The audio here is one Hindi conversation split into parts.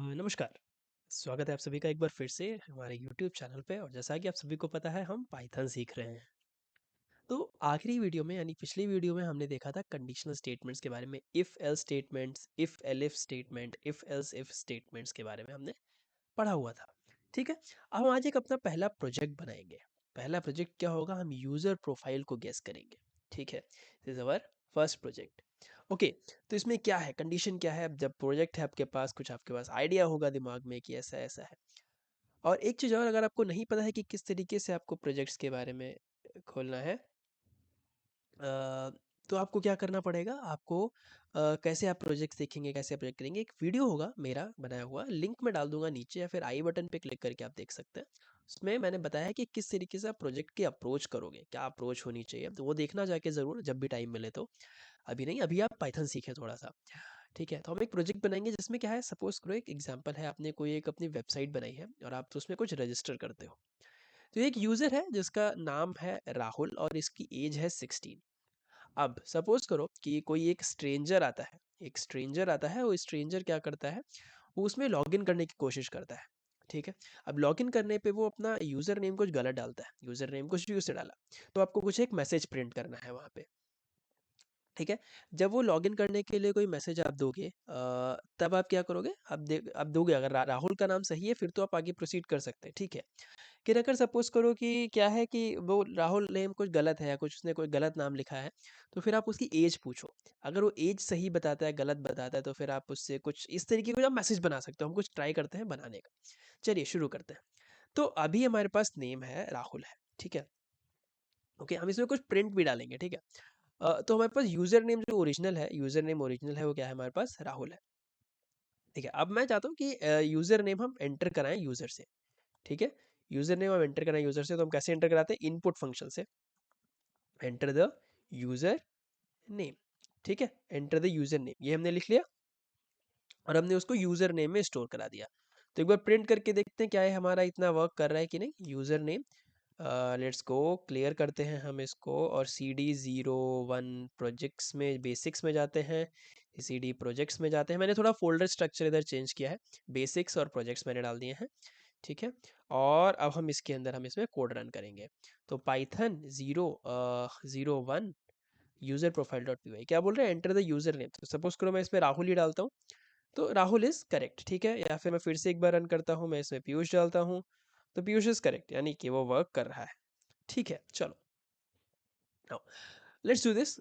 नमस्कार। स्वागत है आप सभी का एक बार फिर से हमारे YouTube चैनल पे। और जैसा कि आप सभी को पता है हम पाइथन सीख रहे हैं। तो आखिरी वीडियो में यानी पिछली वीडियो में हमने देखा था कंडीशनल स्टेटमेंट्स के बारे में, if else statements, if elif statement, if else if statements के बारे में हमने पढ़ा हुआ था। ठीक है, अब हम आज एक अपना पहला प्रोजेक्ट बनाएंगे। पहला प्रोजेक्ट क्या होगा, हम यूजर प्रोफाइल को गेस करेंगे। ठीक है, this is our first project. Okay, तो इसमें क्या है, कंडीशन क्या है। अब जब प्रोजेक्ट है आपके पास, कुछ आपके पास आइडिया होगा दिमाग में कि ऐसा ऐसा है। और एक चीज़ और, अगर आपको नहीं पता है कि किस तरीके से आपको प्रोजेक्ट्स के बारे में खोलना है, तो आपको क्या करना पड़ेगा, आपको कैसे आप प्रोजेक्ट सीखेंगे, कैसे प्रोजेक्ट करेंगे, एक वीडियो होगा मेरा बनाया हुआ, लिंक में डाल दूंगा नीचे, या फिर आई बटन पे क्लिक करके आप देख सकते हैं। उसमें मैंने बताया है कि किस तरीके से आप प्रोजेक्ट की अप्रोच करोगे, क्या अप्रोच होनी चाहिए, तो वो देखना जाके ज़रूर जब भी टाइम मिले तो। अभी नहीं, अभी आप पाइथन सीखें थोड़ा सा। ठीक है, तो हम एक प्रोजेक्ट बनाएंगे जिसमें क्या है, सपोज करो एक एग्जांपल है, आपने कोई एक अपनी वेबसाइट बनाई है और आप तो उसमें कुछ रजिस्टर करते हो। तो एक यूज़र है जिसका नाम है राहुल और इसकी एज है 16। अब सपोज करो कि कोई एक स्ट्रेंजर आता है, एक स्ट्रेंजर आता है, वो स्ट्रेंजर क्या करता है, वो उसमें लॉगिन करने की कोशिश करता है। ठीक है, अब लॉगिन करने पे वो अपना यूज़र नेम कुछ गलत डालता है, यूज़र नेम कुछ भी उससे डाला, तो आपको कुछ एक मैसेज प्रिंट करना है वहाँ पे। ठीक है, जब वो लॉगिन करने के लिए कोई मैसेज आप दोगे, तब आप क्या करोगे, आप दोगे, अगर राहुल का नाम सही है फिर तो आप आगे प्रोसीड कर सकते हैं। ठीक है, कि अगर सपोज करो कि क्या है कि वो राहुल नेम कुछ गलत है या कुछ उसने कोई गलत नाम लिखा है, तो फिर आप उसकी एज पूछो। अगर वो एज सही बताता है, गलत बताता है, तो फिर आप उससे कुछ इस तरीके का मैसेज बना सकते हो। हम कुछ ट्राई करते हैं बनाने का। चलिए शुरू करते हैं। तो अभी हमारे पास नेम है राहुल है। ठीक है, ओके, हम इसमें कुछ प्रिंट भी डालेंगे। ठीक है, तो हमारे पास यूजर नेम जो ओरिजिनल है, यूजर नेम ओरिजिनल है, वो क्या है, हमारे पास राहुल है। ठीक है, अब मैं चाहता हूँ कि यूजर नेम हम एंटर कराएं यूजर से। ठीक है, यूजर नेम हम एंटर कराएं यूजर से, तो हम कैसे एंटर कराते हैं, इनपुट फंक्शन से, एंटर द यूजर नेम। ठीक है, एंटर द यूजर नेम, ये हमने लिख लिया और हमने उसको यूजर नेम में स्टोर करा दिया। तो एक बार प्रिंट करके देखते हैं क्या है, हमारा इतना वर्क कर रहा है कि नहीं। User name, let's go, clear करते हैं हम इसको और CD01 प्रोजेक्ट्स में, बेसिक्स में जाते हैं, CD प्रोजेक्ट्स में जाते हैं। मैंने थोड़ा फोल्डर स्ट्रक्चर इधर चेंज किया है, बेसिक्स और प्रोजेक्ट्स मैंने डाल दिए हैं। ठीक है, और अब हम इसके अंदर हम इसमें कोड रन करेंगे। तो Python 01 user profile dot P Y, क्या बोल रहे हैं, एंटर द यूजर नेम। तो सपोज करो मैं इसमें राहुल ही डालता हूँ, तो राहुल इज करेक्ट। ठीक है, या फिर मैं फिर से एक बार रन करता हूँ, मैं इसमें पीयूष डालता हूँ, तो पीयूष इज करेक्ट, यानी कि वो वर्क कर रहा है। ठीक है, चलो नाउ लेट्स डू दिस।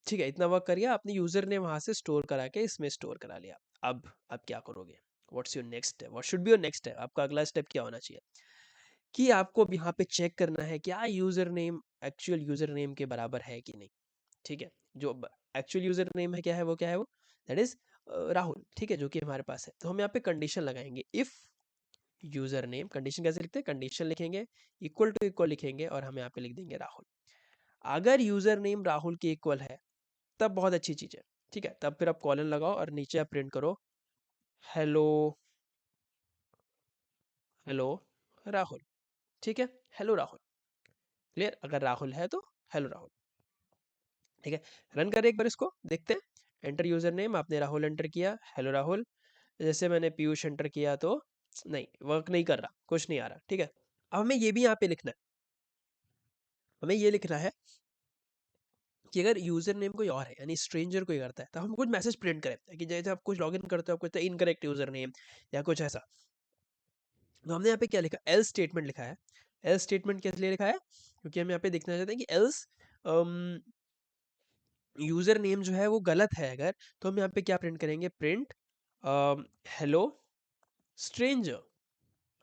ठीक है, इतना वर्क कर गया, आपने यूजर ने वहां से स्टोर करा के इसमें स्टोर करा लिया। अब क्या करोगे, what's your next step, what should be your next step, आपका अगला स्टेप क्या होना चाहिए, कि आपको अब यहाँ पे चेक करना है क्या user name actual user name के बराबर है कि नहीं। ठीक है, जो एक्चुअल यूजर नेम है, क्या है वो, क्या है वो, दैट इज राहुल। ठीक है, जो कि हमारे पास है। तो हम यहाँ पे कंडीशन लगाएंगे, इफ यूजर नेम, कंडीशन कैसे लिखते हैं, कंडीशन लिखेंगे, इक्वल टू इक्वल लिखेंगे, और हम यहाँ पे लिख देंगे राहुल। अगर यूजर नेम राहुल के इक्वल है तब बहुत अच्छी चीज है। ठीक है, तब फिर आप कॉलन लगाओ और नीचे आप प्रिंट करो हेलो, हेलो राहुल। ठीक है, हेलो राहुल, क्लियर, अगर राहुल है तो हेलो राहुल। ठीक है, रन करें एक बार इसको, देखते हैं। एंटर यूजर नेम, आपने राहुल एंटर किया, हेलो राहुल। जैसे मैंने पीयूष एंटर किया तो नहीं, वर्क नहीं कर रहा, कुछ नहीं आ रहा। ठीक है, अब हमें ये भी यहाँ पे लिखना है, हमें ये लिखना है कि अगर यूजर नेम कोई और है, यानी स्ट्रेंजर कोई करता है, तो हम कुछ मैसेज प्रिंट करें कि जैसे आप कुछ लॉगिन करते हो, आपको इनकरेक्ट यूजर नेम या कुछ ऐसा। तो हमने यहाँ पे क्या लिखा, एल्स स्टेटमेंट लिखा है। एल्स स्टेटमेंट किस लिए लिखा है, क्योंकि हम यहाँ पे देखना चाहते हैं कि एल्स यूजर नेम जो है वो गलत है अगर, तो हम यहाँ पे क्या प्रिंट करेंगे, प्रिंट हेलो स्ट्रेंजर,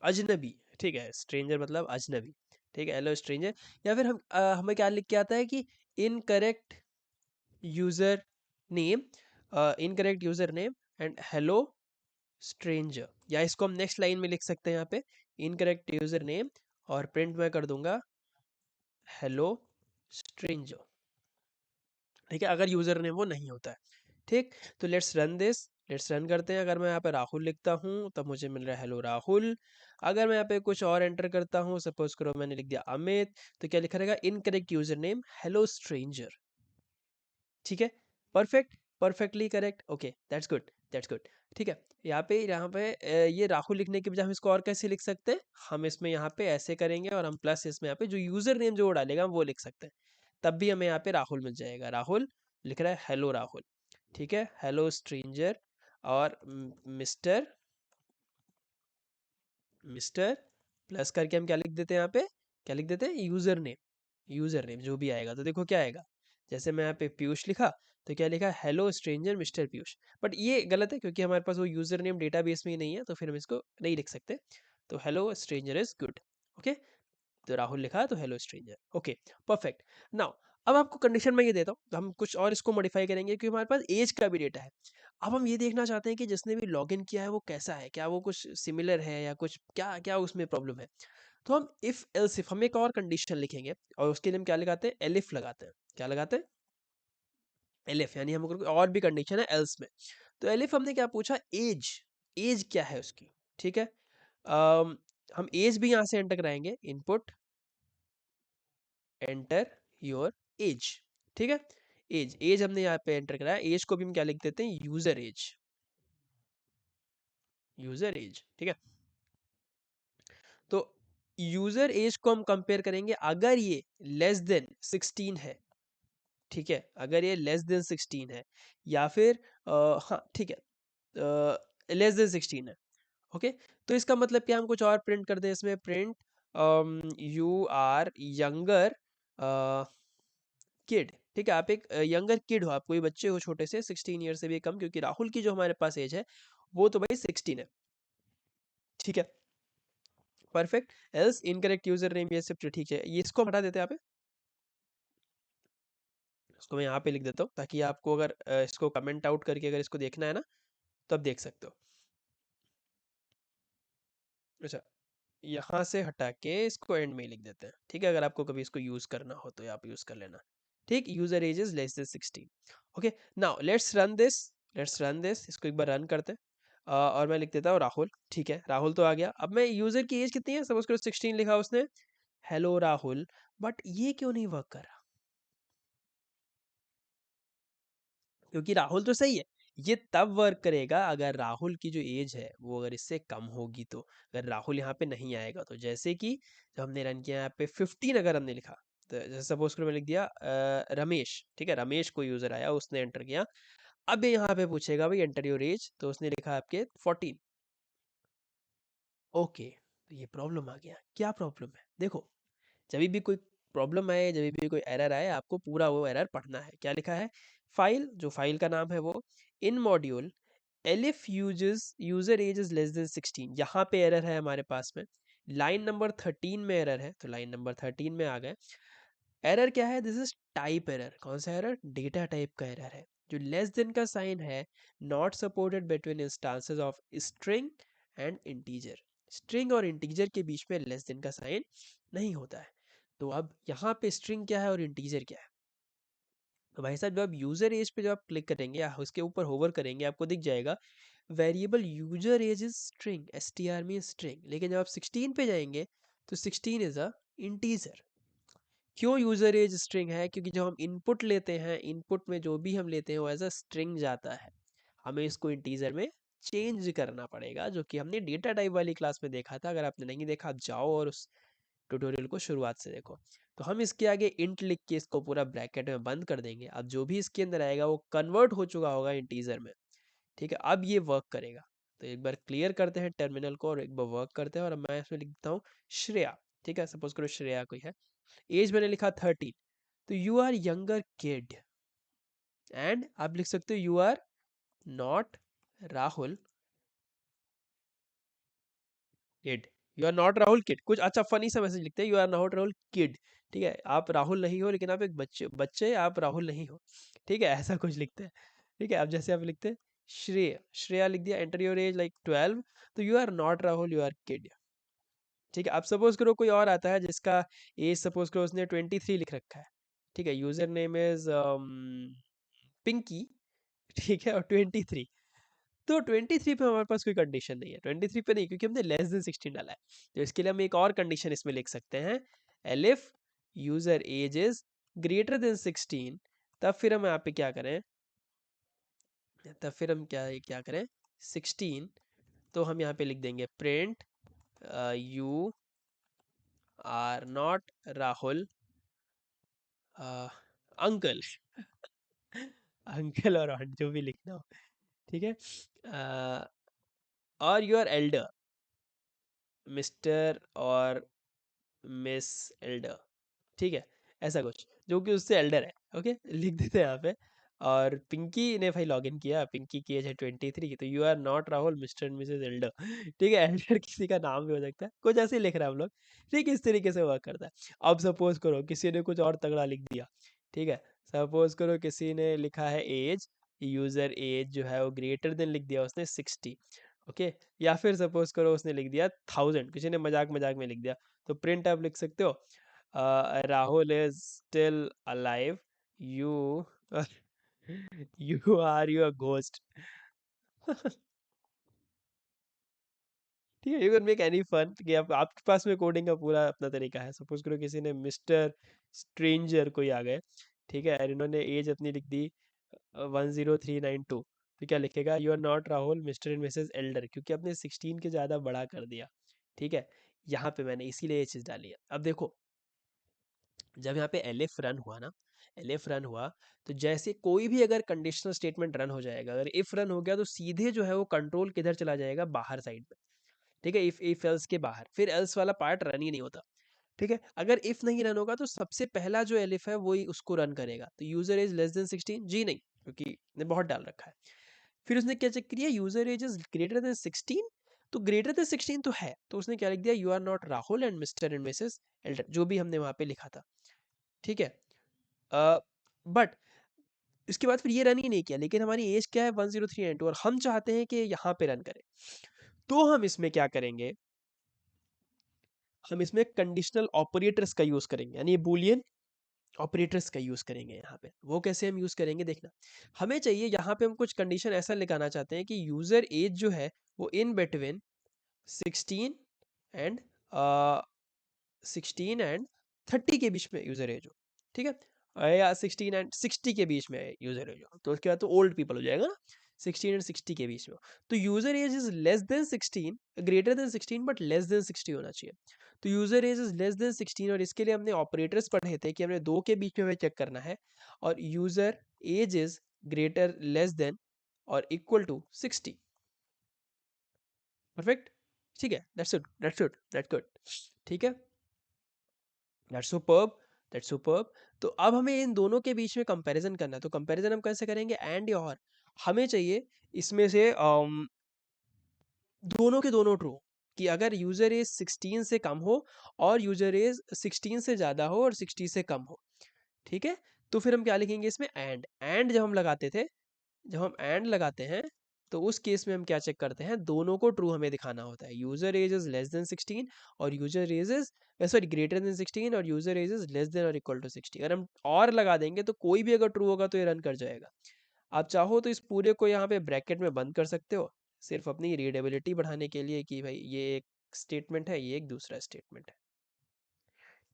अजनबी। ठीक है, स्ट्रेंजर मतलब अजनबी। ठीक है, हेलो स्ट्रेंजर। या फिर हमें क्या लिख के आता है कि incorrect user name, incorrect user name and hello stranger. या इसको हम नेक्स्ट लाइन में लिख सकते हैं यहाँ पे, इनकरेक्ट यूजर नेम, और प्रिंट में कर दूंगा हेलो स्ट्रेंजर। ठीक है, अगर यूजर नेम वो नहीं होता है। ठीक, तो let's run this, let's run करते हैं। अगर मैं यहाँ पे राहुल लिखता हूँ तब मुझे मिल रहा है हेलो राहुल। अगर मैं यहाँ पे कुछ और एंटर करता हूँ, सपोज करो मैंने लिख दिया अमित, तो क्या लिखा रहेगा, incorrect user name hello stranger. ठीक है, perfect, perfectly correct, okay that's good. That's good. ठीक है, यहाँ पे ये राहुल लिखने के बजाय हम इसको और कैसे लिख सकते हैं, हम इसमें यहाँ पे ऐसे करेंगे और हम प्लस इसमें यहाँ पे जो यूजर नेम जो वो डालेगा हम वो लिख सकते हैं, तब भी हमें यहाँ पे राहुल मिल जाएगा। राहुल लिख रहा है हेलो राहुल, ठीक है, हेलो स्ट्रेंजर, और मिस्टर, मिस्टर प्लस करके हम क्या लिख देते हैं यहाँ पे, क्या लिख देते हैं, यूजर नेम, यूजर नेम जो भी आएगा तो देखो क्या आएगा, जैसे मैं यहाँ पे पीयूष लिखा तो क्या लिखा, hello stranger mister Piyush, but ये गलत है क्योंकि हमारे पास वो यूजर नेम डेटाबेस में ही नहीं है, तो फिर हम इसको नहीं लिख सकते। तो hello stranger is good, okay. तो राहुल लिखा तो hello stranger, okay, perfect. Now अब आपको कंडीशन मैं ये देता हूँ, तो हम कुछ और इसको मॉडिफाई करेंगे क्योंकि हमारे पास एज का भी डेटा है। अब हम ये देखना चाहते हैं कि जिसने भी लॉगिन किया है वो कैसा है, क्या वो कुछ सिमिलर है या कुछ क्या क्या उसमें प्रॉब्लम है। तो हम इफ एल्स इफ हम एक और कंडीशन लिखेंगे और उसके लिए हम क्या लगाते हैं, एलिफ लगाते हैं, क्या लगाते हैं, एलिफ, यानी हम कोई और भी कंडीशन है एल्स में। तो एलिफ हमने क्या पूछा, एज, एज क्या है उसकी, ठीक है। हम एज भी यहाँ से एंटर कराएंगे, इनपुट एंटर योर एज, ठीक है। एज, एज हमने यहाँ पे एंटर कराया, एज को भी हम क्या लिख देते हैं, यूजर एज, यूजर एज, ठीक है। तो यूजर एज को हम कंपेयर करेंगे अगर ये लेस देन 16 है, ठीक है, अगर ये लेस देन 16 है, या फिर हाँ ठीक है, लेस देन 16 है, ओके। तो इसका मतलब क्या, हम कुछ और प्रिंट कर दें इसमें, print you are younger kid, ठीक है, आप एक यंगर किड हो, आप कोई बच्चे हो छोटे से 16 ईयर से भी कम, क्योंकि राहुल की जो हमारे पास एज है वो तो भाई 16 है, ठीक है, perfect. Else incorrect user name, ये सब तो ठीक है, ये इसको हटा देते हैं यहाँ पे, इसको मैं यहाँ पे लिख देता हूँ ताकि आपको अगर इसको कमेंट आउट करके अगर इसको देखना है ना तो आप देख सकते हो। अच्छा, यहाँ से हटा के इसको एंड में ही लिख देते हैं, ठीक है, अगर आपको कभी इसको यूज करना हो तो आप यूज कर लेना, ठीक। User age is less than 16, okay. Now let's run this, let's run this, इसको एक बार रन करते हैं। और मैं लिख देता हूँ राहुल, ठीक है, राहुल तो आ गया। अब मैं यूजर की एज कितनी है, सपोज करो 16 लिखा उसने, हेलो राहुल, बट ये क्यों नहीं वर्क कर रहा, क्योंकि राहुल तो सही है। ये तब वर्क करेगा अगर राहुल की जो एज है वो अगर इससे कम होगी, तो अगर राहुल यहाँ पे नहीं आएगा तो, जैसे कि जब हमने रन किया यहाँ पे 15 अगर हमने लिखा, तो जैसे सपोज करो मैं लिख दिया रमेश, ठीक है, रमेश को यूजर आया उसने एंटर किया, अब ये यहाँ पे पूछेगा भाई एंटर योर एज, तो उसने लिखा आपके 14, ओके। तो ये प्रॉब्लम आ गया, क्या प्रॉब्लम है, देखो, जब भी कोई प्रॉब्लम आए, जब भी कोई एरर आए, आपको पूरा वो एरर पढ़ना है। क्या लिखा है, फाइल, जो फाइल का नाम है वो, in module elif uses user age is less than 16, यहाँ पे एरर है हमारे पास में, लाइन नंबर 13 में एरर है, तो लाइन नंबर 13 में आ गए। एरर क्या है, दिस इज टाइप एरर, कौन सा एरर, डेटा टाइप का एरर है। जो लेस देन का साइन है, not supported between instances of string and integer, string और इंटीजर के बीच में लेस देन का साइन नहीं होता है। तो अब यहाँ पे स्ट्रिंग क्या है और इंटीजर क्या है, तो भाई साहब जब आप यूजर एज पे जब आप क्लिक करेंगे या उसके ऊपर होवर करेंगे, आपको दिख जाएगा variable user age is string, S T R mean string, लेकिन जब आप 16 पे जाएंगे तो 16 इज अ इंटीजर। क्यों यूजर एज स्ट्रिंग है, क्योंकि जब हम इनपुट लेते हैं, इनपुट में जो भी हम लेते हैं वो एज अ स्ट्रिंग जाता है, हमें इसको इंटीजर में चेंज करना पड़ेगा, जो कि हमने डेटा टाइप वाली क्लास में देखा था। अगर आपने नहीं देखा, आप जाओ और उस ट्यूटोरियल को शुरुआत से देखो। तो हम इसके आगे इंट लिख के इसको पूरा ब्रैकेट में बंद कर देंगे, अब जो भी इसके अंदर आएगा वो कन्वर्ट हो चुका होगा इंटीजर में, ठीक है, अब ये वर्क करेगा। तो एक बार क्लियर करते हैं टर्मिनल को और एक बार वर्क करते हैं, और मैं इसमें लिखता हूँ श्रेया, ठीक है, सपोज करो श्रेया कोई है, एज मैंने लिखा 13, तो you are younger kid, and आप लिख सकते हो you are not Rahul kid, you are not Rahul kid, कुछ अच्छा फनी सा मैसेज लिखते हैं, you are not Rahul kid, ठीक है, आप राहुल नहीं हो लेकिन आप एक बच्चे बच्चे, आप राहुल नहीं हो, ठीक है, ऐसा कुछ लिखते हैं, ठीक है। अब जैसे आप लिखते हैं श्रेय, श्रेया लिख दिया, एंटर योर एज लाइक 12, तो you are not Rahul, you are kid, ठीक है। अब सपोज करो कोई और आता है जिसका एज सपोज करो उसने 23 लिख रखा है, ठीक है, यूजर नेम इज पिंकी, ठीक है, और 23, तो 23 पे हमारे पास कोई कंडीशन नहीं है, 23 पे नहीं, क्योंकि हमने लेस देन 16 डाला है। तो इसके लिए हम एक और कंडीशन इसमें लिख सकते हैं, elif user age is greater than 16, तब फिर हम यहाँ पे क्या करें, तब फिर हम क्या क्या करें, 16, तो हम यहाँ पे लिख देंगे print you are not Rahul uncle uncle और आंट जो भी लिखना हो, ठीक है, और योर एल्डर, मिस्टर और मिस एल्डर, ठीक है, ऐसा कुछ जो कि उससे एल्डर है, ओके, लिख देते हैं यहाँ पे। और पिंकी ने भाई लॉग इन किया, पिंकी की एज है 23, तो you are not Rahul mister and missus elder, ठीक है, एल्डर किसी का नाम भी हो सकता है, कुछ ऐसे ही लिख रहे हैं हम लोग, ठीक है, इस तरीके से वर्क करता है। अब सपोज करो किसी ने कुछ और तगड़ा लिख दिया, ठीक है, सपोज करो किसी ने लिखा है एज, यूजर एज जो है वो ग्रेटर देन लिख दिया उसने 60, ओके, या फिर सपोज करो उसने लिख दिया 1000, किसी ने मजाक मजाक में लिख दिया, तो प्रिंट आप लिख सकते हो Rahul is still alive, you you are your ghost ठीक है, you can make any fun कि आप आपके पास में कोडिंग का पूरा अपना तरीका है। सपोज करो किसी ने मिस्टर स्ट्रेंजर कोई आ गए, ठीक है, और इन्होंने एज अपनी लिख दी 10392, तो क्या लिखेगा, you are not Rahul mister and missus elder, क्योंकि आपने 16 के ज़्यादा बड़ा कर दिया, ठीक है, यहाँ पे मैंने इसीलिए ये चीज़ डाली है। अब देखो जब यहाँ पे एलिफ रन हुआ ना, एलिफ रन हुआ, तो जैसे कोई भी अगर कंडीशनल स्टेटमेंट रन हो जाएगा, अगर इफ रन हो गया तो सीधे जो है वो कंट्रोल किधर चला जाएगा, बाहर साइड में, ठीक है, इफ एल्स के बाहर, फिर एल्स वाला पार्ट रन ही नहीं होता, ठीक है। अगर इफ नहीं रन होगा तो सबसे पहला जो एलिफ है वही उसको रन करेगा, तो यूजर एज लेस देन 16 जी नहीं, क्योंकि ने बहुत डाल रखा है। फिर उसने क्या चेक किया, user age is greater than 16, तो ग्रेटर देन 16 तो है, तो उसने क्या लिख दिया, you are not Rahul and mister and missus elder, जो भी हमने वहां पे लिखा था, ठीक है। बट इसके बाद फिर ये रन ही नहीं किया, लेकिन हमारी एज क्या है 10392, और हम चाहते हैं कि यहाँ पे रन करें, तो हम इसमें क्या करेंगे, हम इसमें कंडीशनल ऑपरेटर्स का यूज करेंगे, यानी बुलियन ऑपरेटर्स का यूज करेंगे यहाँ पे। वो कैसे हम यूज करेंगे देखना, हमें चाहिए यहाँ पे हम कुछ कंडीशन ऐसा लगाना चाहते हैं कि यूजर एज जो है वो इन बिटवीन 16 एंड 30 के बीच में यूजर एज हो, ठीक है, या 16 एंड 60 के बीच में यूजर एज हो, तो उसके बाद तो ओल्ड पीपल हो जाएगा ना, 16 एंड 60 के बीच में हो, तो user age is less than 16, greater than 16 but less than 60 होना चाहिए, तो user age is less than 16, और इसके लिए हमने ऑपरेटर्स पढ़े थे कि हमने दो के बीच में चेक करना है, और user age is greater less than और इक्वल टू 60, परफेक्ट, ठीक है, that's it, that's it, that's good, ठीक है, दैट्स सुपर्ब, दैट्स सुपर्ब। तो अब हमें इन दोनों के बीच में कंपैरिजन करना है, तो कंपैरिजन हम कैसे करेंगे, एंड या और, हमें चाहिए इसमें से दोनों के दोनों ट्रू, कि अगर यूजर एज 16 से कम हो और यूजर एज 16 से ज़्यादा हो और 60 से कम हो, ठीक है, तो फिर हम क्या लिखेंगे इसमें, एंड जब हम लगाते थे, जब हम एंड लगाते हैं, तो उस केस में हम क्या चेक करते हैं, दोनों को ट्रू हमें दिखाना होता है, user age is less than 16 और user age is sorry greater than 16 और user age is less than और इक्वल टू 60। अगर हम और लगा देंगे तो कोई भी अगर ट्रू होगा तो ये रन कर जाएगा। आप चाहो तो इस पूरे को यहाँ पे ब्रैकेट में बंद कर सकते हो, सिर्फ अपनी रीडेबिलिटी बढ़ाने के लिए कि भाई ये एक स्टेटमेंट है, ये एक दूसरा स्टेटमेंट है,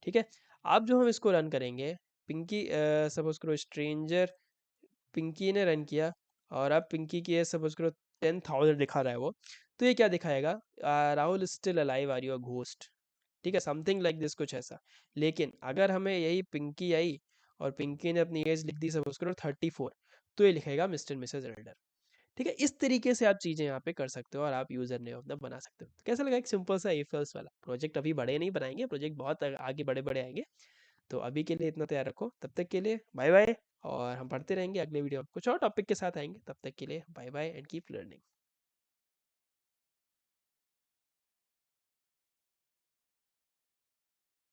ठीक है। अब जो हम इसको रन करेंगे, पिंकी सपोज करो स्ट्रेंजर पिंकी ने रन किया, और अब पिंकी की एज सपोज करो 10,000 दिखा रहा है वो, तो ये क्या दिखाएगा, Rahul still alive are you a ghost, ठीक है, समथिंग लाइक दिस, कुछ ऐसा। लेकिन अगर हमें यही पिंकी आई और पिंकी ने अपनी एज लिख दी सपोज करो 34, तो ये लिखेगा मिस्टर मिसेज एल्डर, ठीक है। इस तरीके से आप चीज़ें यहाँ पे कर सकते हो और आप यूजर नेम अपना बना सकते हो। कैसा लगा एक सिंपल सा इफ एल्स वाला प्रोजेक्ट, अभी बड़े नहीं बनाएंगे, प्रोजेक्ट बहुत आगे बड़े बड़े आएंगे, तो अभी के लिए इतना तैयार रखो, तब तक के लिए बाय बाय, और हम पढ़ते रहेंगे, अगले वीडियो में कुछ और टॉपिक के साथ आएंगे, तब तक के लिए bye bye and keep learning.